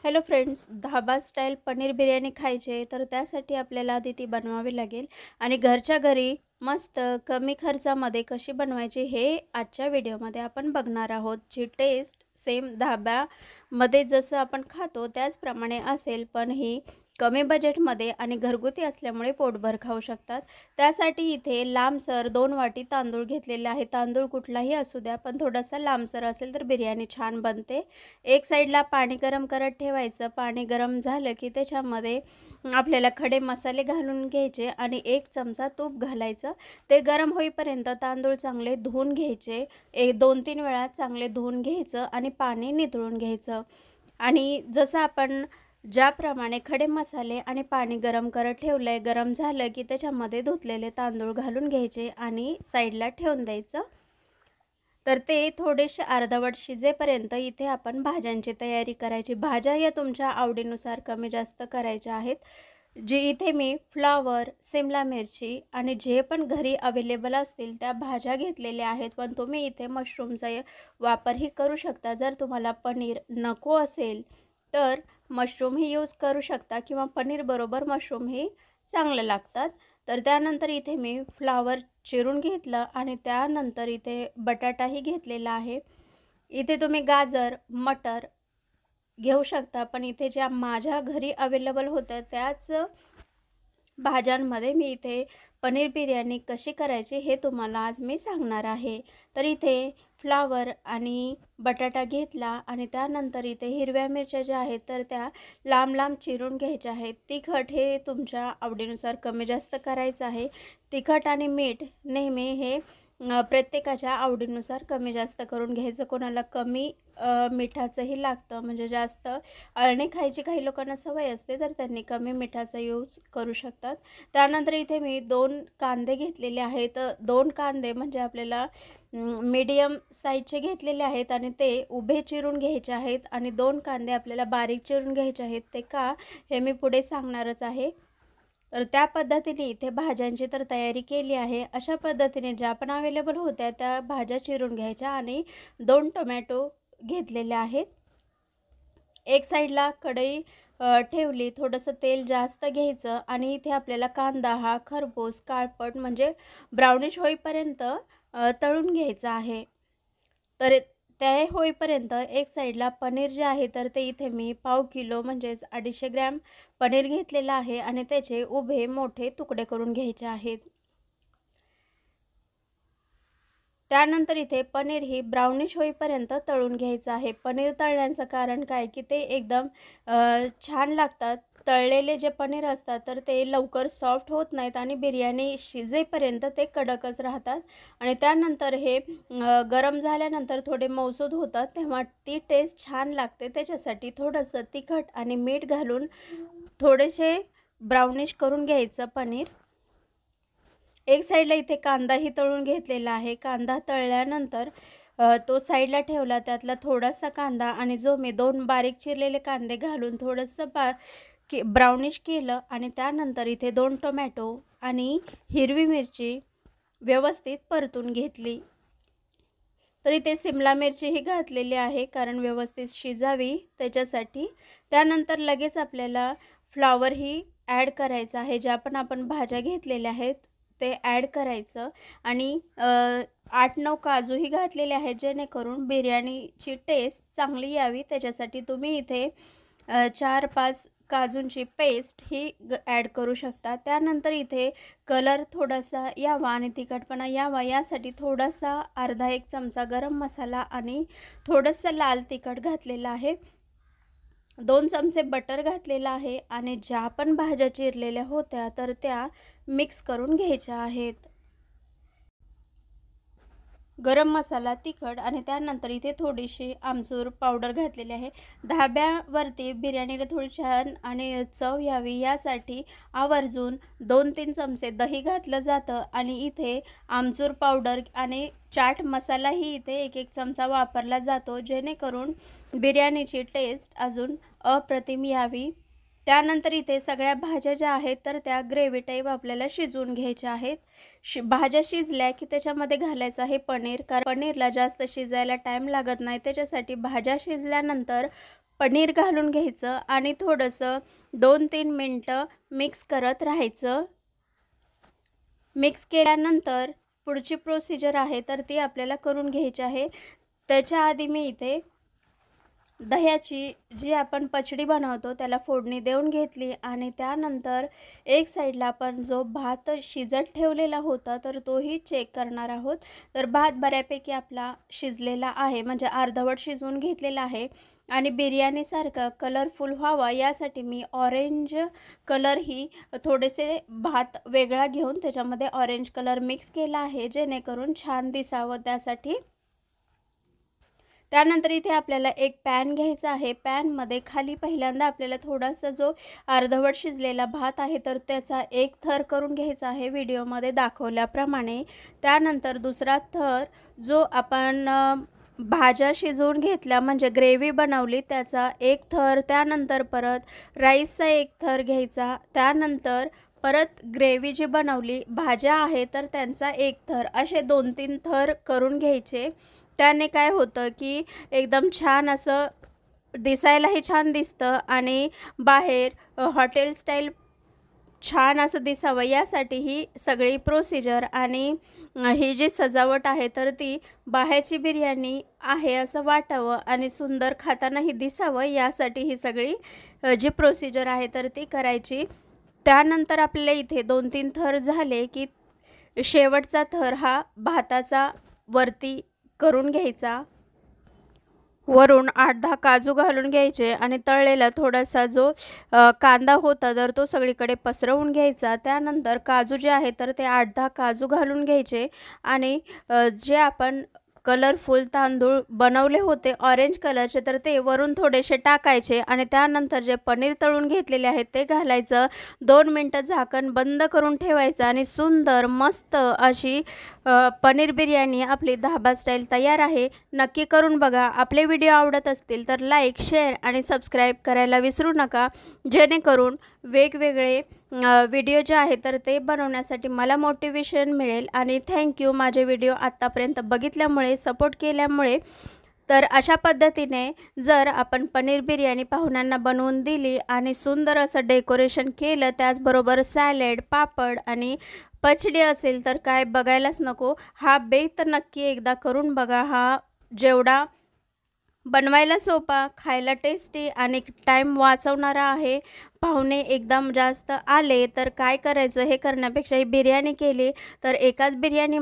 Hello friends, धाबा style paneer biryani खायचे तर त्यासाठी आपल्याला आधी ती बनवावी लागेल आणि घरच्या घरी मस्त कमी खर्चामध्ये कशी बनवायची हे आजच्या व्हिडिओमध्ये आपण बघणार आहोत। जी टेस्ट सेम धाब्यामध्ये जसं आपण खातो त्याचप्रमाणे असेल, पण ही कमी बजेटमध्ये आणि घरगुती असल्यामुळे पोटभर खाऊ शकतात। त्यासाठी इथे लांबसर 2 वाटी तांदूळ घेतलेले आहे। तांदूळ कुठलाही असू द्या, पण थोडासा लांबसर असेल तर बिर्याणी छान बनते। एक साईडला पाणी गरम करत ठेवायचं। पाणी गरम झालं की त्याच्यामध्ये आपल्याला खडे मसाले घालून घ्यायचे आणि 1 चमचा तूप घालायचं। ते गरम होईपर्यंत तांदूळ चांगले धुवून घ्यायचे। 2-3 वेळा चांगले धुवून घ्यायचं आणि पाणी निथळून घ्यायचं। आणि जसं आपण ज्याप्रमाणे खडे मसाले आणि पाणी गरम करत ठेवलंय, गरम झालं की त्याच्यामध्ये धुतलेले तांदूळ घालून घ्यायचे आणि साईडला ठेवून द्यायचं। तर ते थोडेसे अर्धवट शिजेपर्यंत इथे आपण भाज्यांची तयारी करायची। भाज्या या तुमच्या आवडीनुसार कमी जास्त करायच्या आहेत। जी इथे मी फ्लॉवर, शिमला मिरची आणि जे पण घरी अवेलेबल असतील त्या भाज्या घेतलेल्या आहेत। पण तुम्ही इथे मशरूमचा वापरही करू शकता। जर तुम्हाला पनीर नको असेल तर मशरूमही यूज करू शकता किंवा पनीरबरोबर मशरूमही चांगले लागतात। तर त्यानंतर इथे मी फ्लॉवर चिरून घेतलं आणि त्यानंतर इथे बटाटाही घेतलेला आहे। इथे तुम्ही गाजर, मटर घेऊ शकता, पण इथे ज्या माझ्या घरी अवेलेबल होत्या त्याच भाज्यांमध्ये मी इथे पनीर बिर्याणी कशी करायची हे तुम्हाला आज मी सांगणार आहे। तर इथे फ्लॉवर आणि बटाटा घेतला आणि त्यानंतर इथे हिरव्या मिरच्या ज्या आहेत तर त्या लांब लांब चिरून घ्यायच्या आहेत। तिखट हे तुमच्या आवडीनुसार कमी जास्त करायचं आहे। तिखट आणि मीठ नेहमी हे प्रत्येकाच्या आवडीनुसार कमी जास्त करून घ्यायचं। कोणाला कमी मिठाचंही लागतं, म्हणजे जास्त अळणी खायची काही लोकांना सवय असते, तर त्यांनी कमी मिठाचा यूज करू शकतात। त्यानंतर इथे मी 2 कांदे घेतलेले आहेत। 2 कांदे म्हणजे आपल्याला मीडियम साईजचे घेतलेले आहेत आणि ते उभे चिरून घ्यायचे आहेत आणि 2 कांदे आपल्याला बारीक चिरून घ्यायचे आहेत। ते का हे मी पुढे सांगणारच आहे। तर त्या पद्धतीने इथे भाज्यांची तर तयारी केली आहे। अशा पद्धतीने ज्या पण अवेलेबल होत्या त्या भाज्या चिरून घ्यायच्या आणि 2 टोमॅटो घेतलेले आहेत। एक साईडला कढई ठेवली, थोडंसं तेल जास्त घ्यायचं आणि इथे आपल्याला कांदा हा खरपूस काळपट म्हणजे ब्राउनिश होईपर्यंत तळून घ्यायचा आहे। तर ते होईपर्यंत एक साईडला पनीर जे आहे तर ते इथे मी पाव किलो म्हणजेच 250 ग्रॅम पनीर घेतलेलं आहे आणि त्याचे उभे मोठे तुकडे करून घ्यायचे आहेत। त्यानंतर इथे पनीर ही ब्राउनिश होईपर्यंत तळून घ्यायचं आहे। पनीर तळण्याचं कारण काय की ते एकदम छान लागतात। तळलेले जे पनीर असतात तर ते लवकर सॉफ्ट होत नाहीत आणि बिर्याणी शिजेपर्यंत ते कडकच राहतात आणि त्यानंतर हे गरम झाल्यानंतर थोडे मऊसूद होतात, तेव्हा ती टेस्ट छान लागते। त्याच्यासाठी थोडंसं तिखट आणि मीठ घालून थोडेसे ब्राउनिश करून घ्यायचं पनीर। एक साईडला इथे कांदाही तळून घेतलेला आहे। कांदा तळल्यानंतर तो साईडला ठेवला। त्यातला थोडासा कांदा आणि जो मी 2 बारीक चिरलेले कांदे घालून थोडंसं ब्राउनिश केलं आणि त्यानंतर इथे 2 टोमॅटो आणि हिरवी मिरची व्यवस्थित परतून घेतली। तर इथे शिमला मिरचीही घातलेली आहे कारण व्यवस्थित शिजावी त्याच्यासाठी। त्यानंतर लगेच आपल्याला फ्लॉवरही ॲड करायचं आहे। ज्या पण आपण भाज्या घेतलेल्या आहेत ते ॲड करायचं आणि 8-9 काजूही घातलेले आहेत, जेणेकरून बिर्याणीची टेस्ट चांगली यावी। त्याच्यासाठी तुम्ही इथे 4-5 काजूंची पेस्ट ही ॲड करू शकता। त्यानंतर इथे कलर थोडासा यावा आणि तिखटपणा यावा यासाठी थोडासा अर्धा 1 चमचा गरम मसाला आणि थोडंसं लाल तिखट घातलेलं आहे। 2 चमचे बटर घातलेलं आहे आणि ज्या पण भाज्या चिरलेल्या होत्या तर त्या मिक्स करून घ्यायच्या आहेत। गरम मसाला, तिखट आणि त्यानंतर इथे थोडीशी आमचूर पावडर घातलेली आहे। धाब्यावरती बिर्याणीला थोडी छान आणि चव यावी यासाठी आवर्जून 2-3 चमचे दही घातलं जातं आणि इथे आमचूर पावडर आणि चाट मसालाही इथे 1-1 चमचा वापरला जातो, जेणेकरून बिर्याणीची टेस्ट अजून अप्रतिम यावी। त्यानंतर इथे सगळ्या भाज्या ज्या आहेत तर त्या ग्रेव्ही टाईप आपल्याला शिजवून घ्यायच्या आहेत। भाज्या शिजल्या की त्याच्यामध्ये घालायचं आहे पनीर, कारण पनीरला जास्त शिजायला टाईम लागत नाही। त्याच्यासाठी भाज्या शिजल्यानंतर पनीर घालून घ्यायचं आणि थोडंसं 2-3 मिनटं मिक्स करत राहायचं। मिक्स केल्यानंतर पुढची प्रोसिजर आहे तर ती आपल्याला करून घ्यायची आहे। त्याच्या आधी मी इथे दह्याची जी आपण पचडी बनवतो त्याला फोडणी देऊन घेतली आणि त्यानंतर एक साईडला आपण जो भात शिजत ठेवलेला होता तर तोही चेक करणार आहोत। तर भात बऱ्यापैकी आपला शिजलेला आहे, म्हणजे अर्धवट शिजवून घेतलेला आहे आणि बिर्याणीसारखा कलरफुल व्हावा यासाठी मी ऑरेंज कलर ही थोडेसे भात वेगळा घेऊन त्याच्यामध्ये ऑरेंज कलर मिक्स केला आहे, जेणेकरून छान दिसावं त्यासाठी। त्यानंतर इथे आपल्याला एक पॅन घ्यायचा आहे। पॅनमध्ये खाली पहिल्यांदा आपल्याला थोडासा जो अर्धवट शिजलेला भात आहे तर त्याचा एक थर करून घ्यायचा आहे व्हिडिओमध्ये दाखवल्याप्रमाणे। त्यानंतर दुसरा थर जो आपण भाज्या शिजवून घेतल्या म्हणजे ग्रेव्ही बनवली त्याचा एक थर, त्यानंतर परत राईसचा एक थर घ्यायचा, त्यानंतर परत ग्रेव्ही जी बनवली भाज्या आहे तर त्यांचा एक थर, असे 2-3 थर करून घ्यायचे। त्याने काय होतं की एकदम छान असं दिसायलाही छान दिसतं आणि बाहेर हॉटेल स्टाईल छान असं दिसावं यासाठी ही सगळी प्रोसिजर आणि ही जी सजावट आहे तर ती बाहेरची बिर्याणी आहे असं वाटावं आणि सुंदर खातानाही दिसावं यासाठी ही सगळी जी प्रोसिजर आहे तर ती करायची। त्यानंतर आपल्याला इथे 2-3 थर झाले की शेवटचा थर हा भाताचा वरती करून घ्यायचा। वरून 8-10 काजू घालून घ्यायचे आणि तळलेला थोडासा जो कांदा होता तर तो सगळीकडे पसरवून घ्यायचा। त्यानंतर काजू जे आहे तर ते 8-10 काजू घालून घ्यायचे आणि जे आपण कलरफुल तांदूळ बनवले होते ऑरेंज कलरचे तर ते वरून थोडेसे टाकायचे आणि त्यानंतर जे पनीर तळून घेतलेले आहेत ते घालायचं। 2 मिनटं झाकण बंद करून ठेवायचं आणि सुंदर मस्त अशी पनीर बिर्याणी आपली धाबा स्टाईल तयार आहे। नक्की करून बघा। आपले व्हिडिओ आवडत असतील तर लाईक, शेअर आणि सबस्क्राईब करायला विसरू नका, जेणेकरून वेगवेगळे व्हिडिओ जे आहे तर ते बनवण्यासाठी मला मोटिवेशन मिळेल। आणि थँक्यू माझे व्हिडिओ आत्तापर्यंत बघितल्यामुळे, सपोर्ट केल्यामुळे। तर अशा पद्धतीने जर आपण पनीर बिर्याणी पाहुण्यांना बनवून दिली आणि सुंदर असं डेकोरेशन केलं, त्याचबरोबर सॅलड, पापड आणि पचडी असेल तर काय बघायलाच नको। हा बेत नक्की एकदा करून बघा। हा जेवढा बनवायला सोपा, खायला टेस्टी आणि टाईम वाचवणारा आहे। पाहुणे एकदम जास्त आले तर काय करायचं हे करण्यापेक्षा ही बिर्याणी केली तर एकाच बिर्याणी